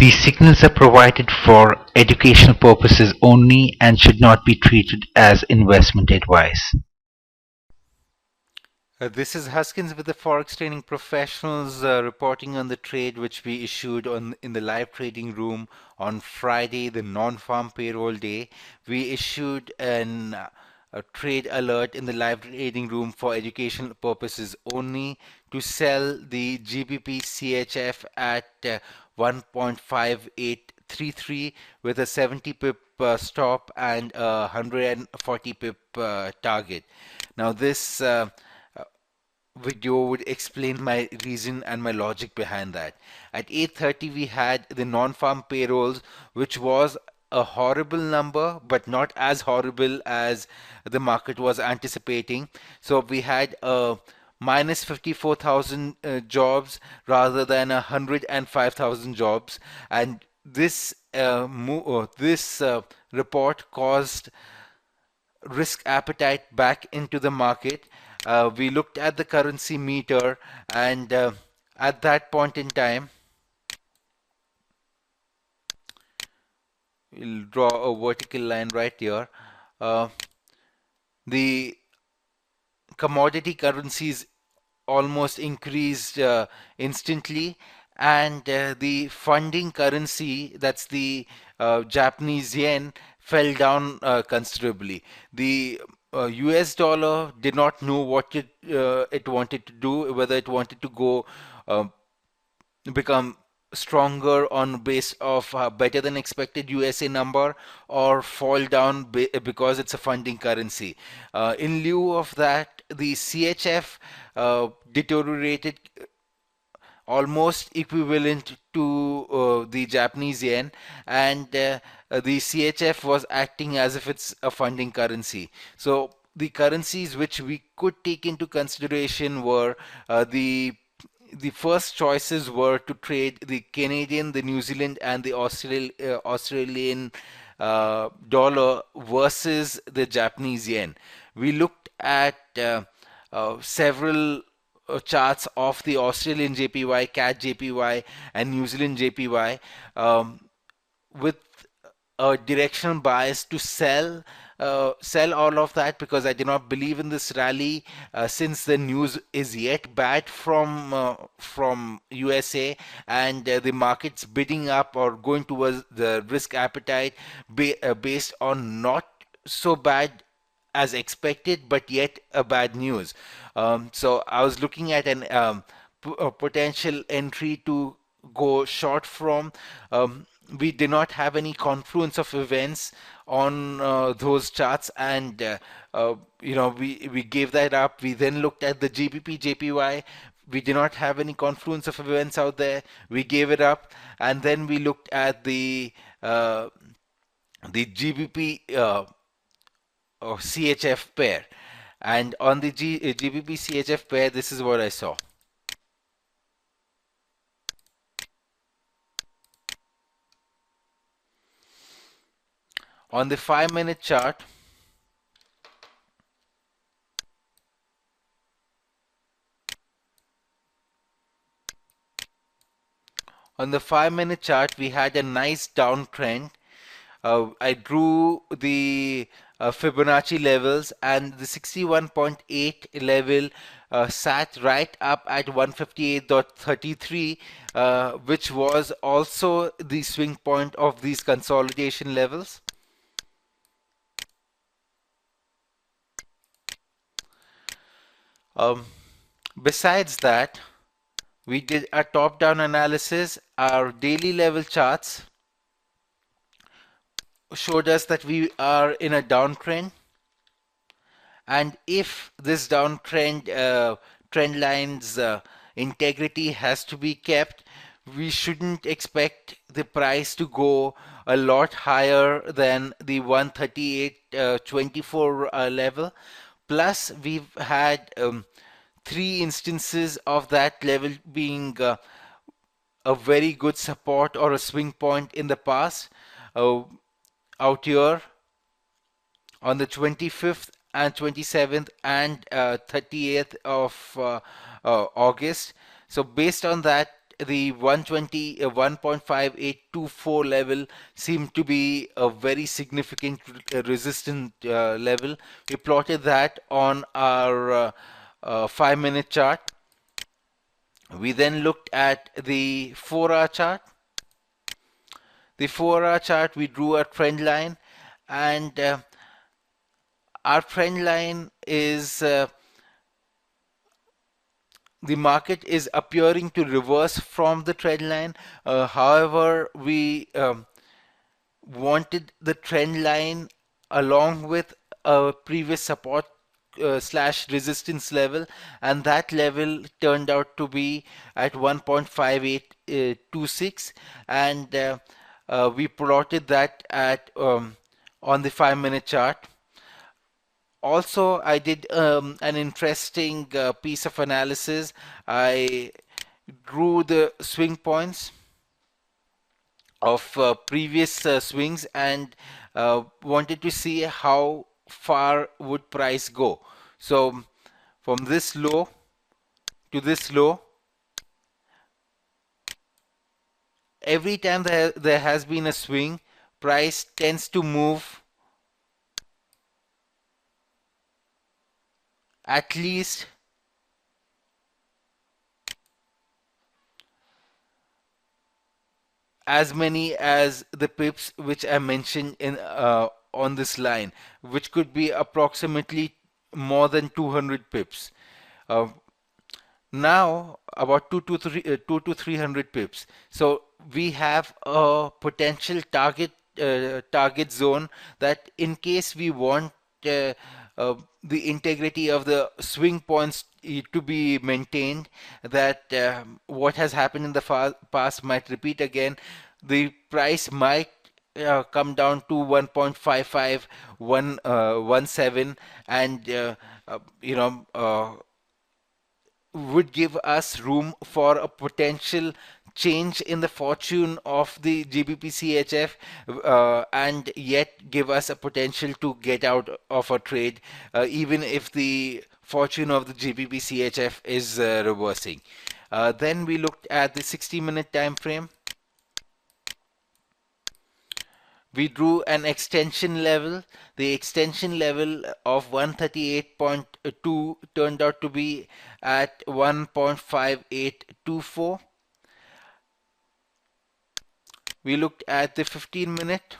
These signals are provided for educational purposes only and should not be treated as investment advice. This is Huskins with the Forex Training Professionals reporting on the trade which we issued in the live trading room on Friday, the non-farm payroll day. We issued a trade alert in the live trading room for educational purposes only to sell the GBP CHF at 1.5833 with a 70 pip stop and a 140 pip target. Now this video would explain my reason and my logic behind that. At 8:30 we had the non-farm payrolls, which was a horrible number, but not as horrible as the market was anticipating. So we had a minus 54,000 jobs rather than 105,000 jobs, and this report caused risk appetite back into the market. We looked at the currency meter, and at that point in time, we'll draw a vertical line right here. Uh, the commodity currencies almost increased instantly, and the funding currency, that's the Japanese yen, fell down considerably. The US dollar did not know what it wanted to do, whether it wanted to go uh, become stronger on base of better than expected USA number, or fall down because it's a funding currency. In lieu of that, the CHF deteriorated almost equivalent to the Japanese yen, and the CHF was acting as if it's a funding currency. So the currencies which we could take into consideration were the first choices were to trade the Canadian, the New Zealand, and the Australian dollar versus the Japanese yen. We looked at several charts of the Australian JPY, CAD JPY, and New Zealand JPY, with a directional bias to sell all of that, because I do not believe in this rally since the news is yet bad from USA, and the market's bidding up or going towards the risk appetite based on not so bad as expected, but yet a bad news. So I was looking at a potential entry to go short from. We did not have any confluence of events on those charts, and we gave that up. We then looked at the GBP JPY. We did not have any confluence of events out there. We gave it up, and then we looked at the GBP or CHF pair. And on the GBP CHF pair, this is what I saw. On the 5-minute chart, we had a nice downtrend. I drew the Fibonacci levels, and the 61.8 level sat right up at 158.33, which was also the swing point of these consolidation levels. Um, Besides that, we did a top-down analysis. Our daily level charts showed us that we are in a downtrend, and if this downtrend trend line's integrity has to be kept, we shouldn't expect the price to go a lot higher than the 138.24 level. Plus, we've had 3 instances of that level being a very good support or a swing point in the past. Out here on the 25th and 27th and 30th of August. So based on that, the 120 1.5824 level seemed to be a very significant resistant level. We plotted that on our 5-minute chart. We then looked at the 4-hour chart. The 4-hour chart, we drew a trend line, and our trend line is the market is appearing to reverse from the trend line. However, we wanted the trend line along with a previous support slash resistance level, and that level turned out to be at 1.5826, and we plotted that at on the 5-minute chart. Also, I did an interesting piece of analysis. I drew the swing points of previous swings and wanted to see how far would price go. So from this low to this low, every time there has been a swing, price tends to move at least as many as the pips which I mentioned in on this line, which could be approximately more than 200 pips. Uh, Now about 2 to 300 pips. So we have a potential target zone that in case we want uh, the integrity of the swing points to be maintained, that what has happened in the past might repeat again. The price might come down to 1.55, 17, and would give us room for a potential change in the fortune of the GBP-CHF, and yet give us a potential to get out of a trade, even if the fortune of the GBP-CHF is reversing. Then we looked at the 60-minute time frame. We drew an extension level. The extension level of 138.2 turned out to be at 1.5824. We looked at the 15-minute.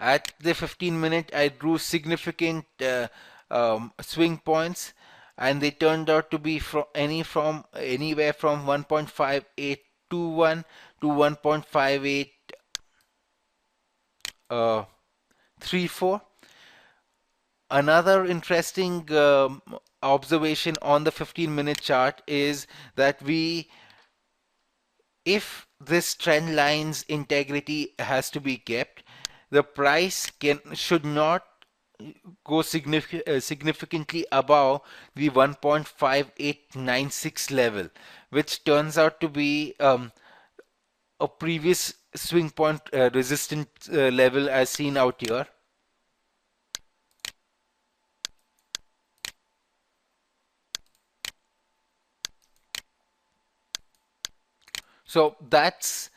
At the 15-minute, I drew significant swing points, and they turned out to be from anywhere from 1.5821 to 1.5834. Another interesting observation on the 15-minute chart is that if this trend line's integrity has to be kept, the price should not go significantly above the 1.5896 level, which turns out to be a previous swing point resistant level as seen out here. So that's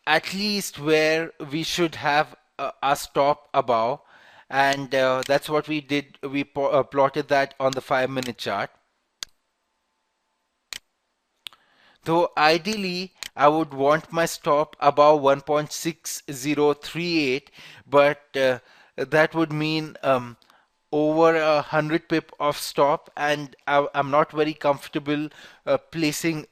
at least where we should have a stop above, and that's what we did. We plotted that on the 5-minute chart. Though ideally I would want my stop above 1.6038, but that would mean over 100 pip of stop, and I'm not very comfortable placing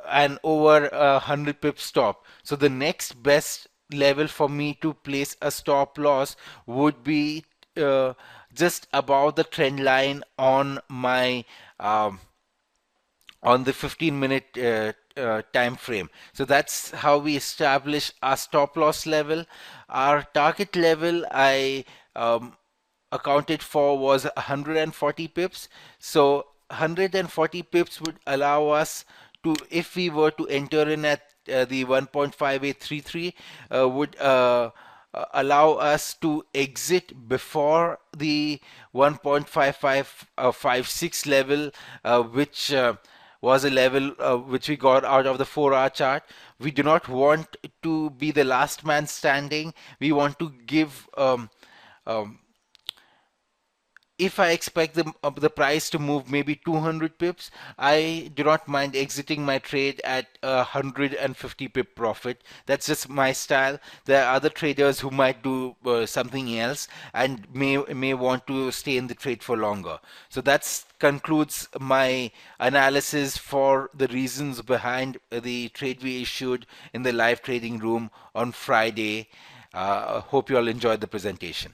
an over 100 pip stop. So the next best level for me to place a stop loss would be just above the trend line on my on the 15-minute time frame. So that's how we establish our stop loss level. Our target level I accounted for was 140 pips. So 140 pips would allow us to, if we were to enter in at the 1.5833, would allow us to exit before the 1.5556 level, which was a level which we got out of the 4-hour chart. We do not want to be the last man standing. We want to give um, if I expect the price to move maybe 200 pips, I do not mind exiting my trade at 150 pip profit. That's just my style. There are other traders who might do something else and may want to stay in the trade for longer. So that concludes my analysis for the reasons behind the trade we issued in the live trading room on Friday. Hope you all enjoyed the presentation.